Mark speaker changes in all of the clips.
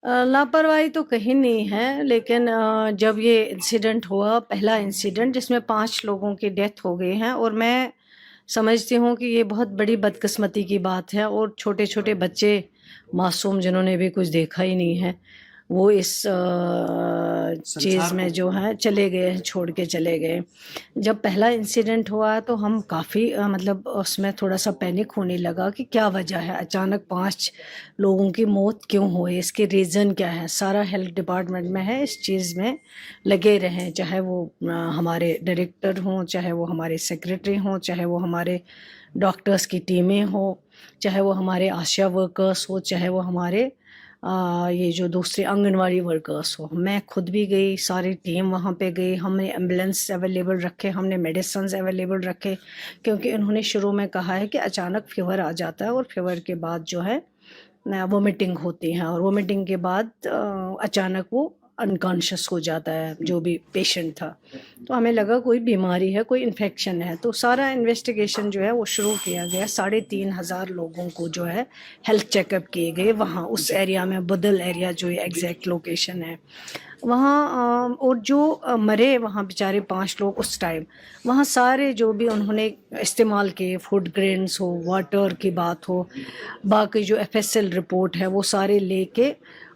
Speaker 1: लापरवाही तो कहीं नहीं है, लेकिन जब ये इंसिडेंट हुआ, पहला इंसिडेंट जिसमें 5 लोगों की डेथ हो गई है, और मैं समझती हूँ कि ये बहुत बड़ी बदकिस्मती की बात है, और छोटे-छोटे बच्चे मासूम जिन्होंने भी कुछ देखा ही नहीं है, वो इस चीज़ में जो है चले गए, छोड़ के चले गए। जब पहला इंसिडेंट हुआ तो हम काफ़ी मतलब उसमें थोड़ा-सा पैनिक होने लगा कि क्या वजह है? अचानक 5 लोगों की मौत क्यों हुई? इसके रीज़न क्या है? सारा हेल्थ डिपार्टमेंट में है, इस चीज़ में लगे रहें, चाहे वो हमारे डायरेक्टर हों, चाहे वो हमारे सेक्रेटरी हों, चाहे वो हमारे डॉक्टर्स की टीमें हों, चाहे वो हमारे आशा वर्कर्स हो, चाहे वो हमारे ये जो दूसरे आंगनवाड़ी वर्कर्स हो। मैं खुद भी गई, सारी टीम वहाँ पे गई, हमने एम्बुलेंस अवेलेबल रखे, हमने मेडिसिन्स अवेलेबल रखे, क्योंकि उन्होंने शुरू में कहा है कि अचानक फ़ीवर आ जाता है और फ़ीवर के बाद जो है वोमिटिंग होती है, और वोमिटिंग के बाद अचानक वो अनकॉन्शियस हो जाता है जो भी पेशेंट था। तो हमें लगा कोई बीमारी है, कोई इन्फेक्शन है, तो सारा इन्वेस्टिगेशन जो है वो शुरू किया गया। 3,500 लोगों को जो है हेल्थ चेकअप किए गए वहाँ उस एरिया में, बदल एरिया जो एग्जैक्ट लोकेशन है वहाँ। और जो मरे वहाँ बेचारे 5 लोग उस टाइम, वहाँ सारे जो भी उन्होंने इस्तेमाल किए, फूड ग्रेन्स हो, वाटर की बात हो, बाकी जो एफएसएल रिपोर्ट है वो सारे लेके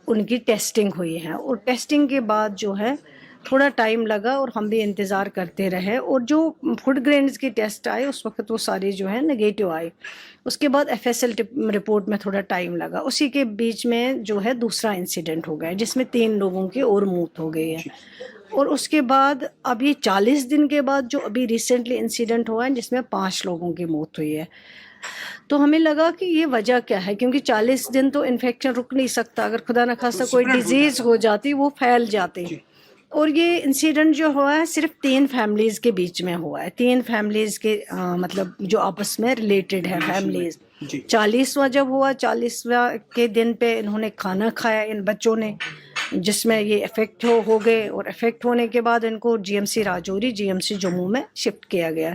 Speaker 1: उनकी टेस्टिंग हुई है, और टेस्टिंग के बाद जो है थोड़ा टाइम लगा और हम भी इंतज़ार करते रहे, और जो फूड ग्रेन्स की टेस्ट आए उस वक्त वो सारे जो है नेगेटिव आए। उसके बाद एफएसएल रिपोर्ट में थोड़ा टाइम लगा, उसी के बीच में जो है दूसरा इंसिडेंट हो गया जिसमें 3 लोगों की और मौत हो गई है। और उसके बाद अब ये 40 दिन के बाद जो अभी रिसेंटली इंसिडेंट हुआ है जिसमें 5 लोगों की मौत हुई है, तो हमें लगा कि ये वजह क्या है, क्योंकि 40 दिन तो इन्फेक्शन रुक नहीं सकता, अगर खुदा न खास्ता कोई डिजीज़ हो जाती वो फैल जाती। और ये इंसिडेंट जो हुआ है सिर्फ 3 फैमिलीज़ के बीच में हुआ है, 3 फैमिलीज़ के मतलब जो आपस में रिलेटेड है फैमिलीज़। 40वां जब हुआ, 40वां के दिन पे इन्होंने खाना खाया इन बच्चों ने, जिसमें ये इफ़ेक्ट हो गए, और इफ़ेक्ट होने के बाद इनको जीएमसी राजौरी, जीएमसी जम्मू में शिफ्ट किया गया,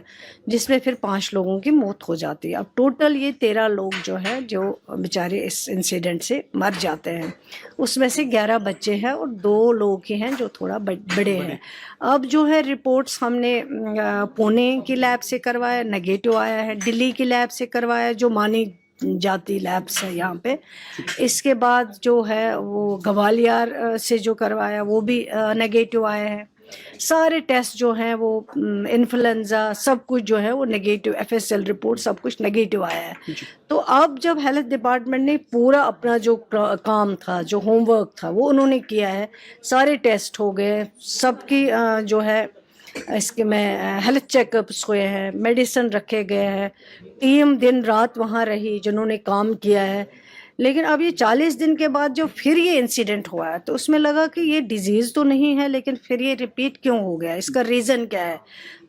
Speaker 1: जिसमें फिर 5 लोगों की मौत हो जाती है। अब टोटल ये 13 लोग जो हैं जो बेचारे इस इंसिडेंट से मर जाते हैं, उसमें से 11 बच्चे हैं और 2 लोग ही हैं जो थोड़ा बड़े हैं। अब जो है रिपोर्ट्स हमने पुणे की लैब से करवाया, नेगेटिव आया है, दिल्ली की लैब से करवाया जो मानी जाती लैब्स है यहाँ पे। इसके बाद जो है वो ग्वालियर से जो करवाया वो भी नेगेटिव आया है। सारे टेस्ट जो हैं वो इन्फ्लुएंजा सब कुछ जो है वो नेगेटिव, एफएसएल रिपोर्ट सब कुछ नेगेटिव आया है। तो अब जब हेल्थ डिपार्टमेंट ने पूरा अपना जो काम था, जो होमवर्क था वो उन्होंने किया है, सारे टेस्ट हो गए, सबकी जो है इसके में हेल्थ चेकअप्स हुए हैं, मेडिसिन रखे गए हैं, टीम दिन रात वहाँ रही जिन्होंने काम किया है। लेकिन अब ये 40 दिन के बाद जो फिर ये इंसिडेंट हुआ है तो उसमें लगा कि ये डिजीज़ तो नहीं है, लेकिन फिर ये रिपीट क्यों हो गया, इसका रीज़न क्या है?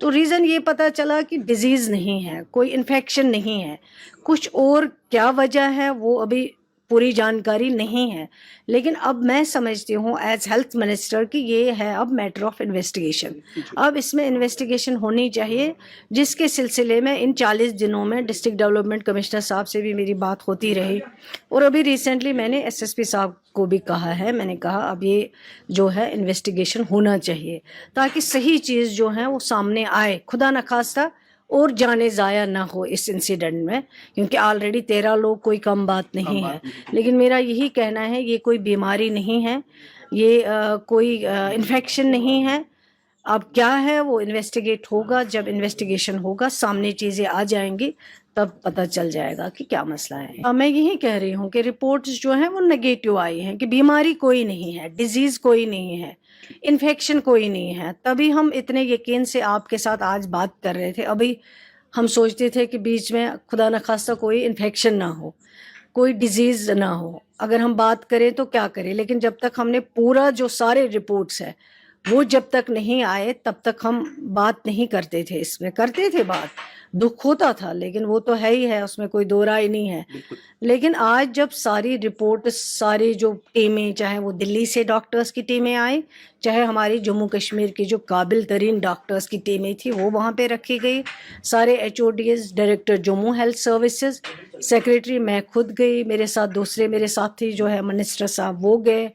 Speaker 1: तो रीज़न ये पता चला कि डिजीज़ नहीं है, कोई इन्फेक्शन नहीं है, कुछ और क्या वजह है वो अभी पूरी जानकारी नहीं है। लेकिन अब मैं समझती हूँ एज हेल्थ मिनिस्टर कि ये है अब मैटर ऑफ इन्वेस्टिगेशन। अब इसमें इन्वेस्टिगेशन होनी चाहिए, जिसके सिलसिले में इन 40 दिनों में डिस्ट्रिक्ट डेवलपमेंट कमिश्नर साहब से भी मेरी बात होती रही, और अभी रिसेंटली मैंने एसएसपी साहब को भी कहा है, मैंने कहा अब ये जो है इन्वेस्टिगेशन होना चाहिए ताकि सही चीज़ जो है वो सामने आए, खुदा न खास्ता और जाने ज़ाया ना हो इस इंसिडेंट में, क्योंकि ऑलरेडी 13 लोग कोई कम बात नहीं है। लेकिन मेरा यही कहना है ये कोई बीमारी नहीं है, ये कोई इन्फेक्शन नहीं है। अब क्या है वो इन्वेस्टिगेट होगा, जब इन्वेस्टिगेशन होगा सामने चीज़ें आ जाएंगी तब पता चल जाएगा कि क्या मसला है। मैं यही कह रही हूँ कि रिपोर्ट्स जो हैं वो नेगेटिव आई हैं कि बीमारी कोई नहीं है, डिजीज़ कोई नहीं है, इन्फेक्शन कोई नहीं है, तभी हम इतने यकीन से आपके साथ आज बात कर रहे थे। अभी हम सोचते थे कि बीच में खुदा न खास्ता कोई इन्फेक्शन ना हो, कोई डिजीज़ ना हो, अगर हम बात करें तो क्या करें, लेकिन जब तक हमने पूरा जो सारे रिपोर्ट्स है وہ جب تک نہیں آئے تب تک ہم بات نہیں کرتے تھے، اس میں کرتے تھے بات، دکھ ہوتا تھا، لیکن وہ تو ہے ہی ہے، اس میں کوئی دو رائے نہیں ہے. لیکن آج جب ساری رپورٹ، ساری جو ٹیمیں، چاہے وہ دلی سے ڈاکٹرز کی ٹیمیں آئیں، چاہے ہماری جموں کشمیر کی جو قابل ترین ڈاکٹرز کی ٹیمیں تھیں وہ وہاں پہ رکھی گئی، سارے H O Ds, director Jammu health services, secretary, میں خود گئی، میرے ساتھ دوسرے میرے ساتھی جو ہے منسٹر صاحب وہ گئے،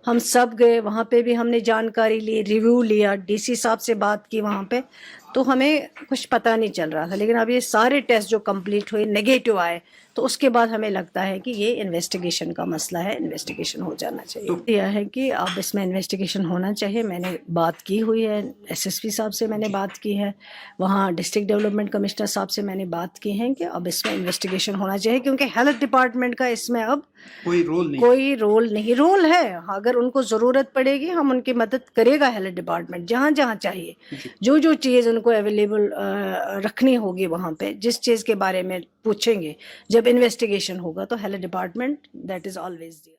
Speaker 1: ہم سب گئے وہاں پہ بھی، ہم نے جانکاری لی، ریویو لیا، ڈی سی صاحب سے بات کی وہاں پہ، تو ہمیں کچھ پتہ نہیں چل رہا تھا. لیکن اب یہ سارے ٹیسٹ جو کمپلیٹ ہوئے نگیٹو آئے تو اس کے بعد ہمیں لگتا ہے کہ یہ انویسٹیگیشن کا مسئلہ ہے، انویسٹیگیشن ہو جانا چاہیے. یہ ہے کہ اب اس میں انویسٹیگیشن ہونا چاہیے. میں نے بات کی ہوئی ہے ایس ایس پی صاحب سے، میں نے بات کی ہے وہاں ڈسٹرکٹ ڈیولپمنٹ کمشنر صاحب سے، میں نے بات کی ہے کہ اب اس میں انویسٹیگیشن ہونا چاہیے، کیونکہ ہیلتھ ڈپارٹمنٹ کا اس میں اب کوئی رول نہیں. رول ہے، اگر ان کو ضرورت پڑے گی ہم ان کی مدد کرے گا ہیلتھ ڈپارٹمنٹ، جہاں جہاں چاہیے، جو چیز ان کو اویلیبل رکھنی ہوگی وہاں پہ، جس چیز کے بارے میں پوچھیں گے جب انویسٹیگیشن ہوگا تو health department that is always there.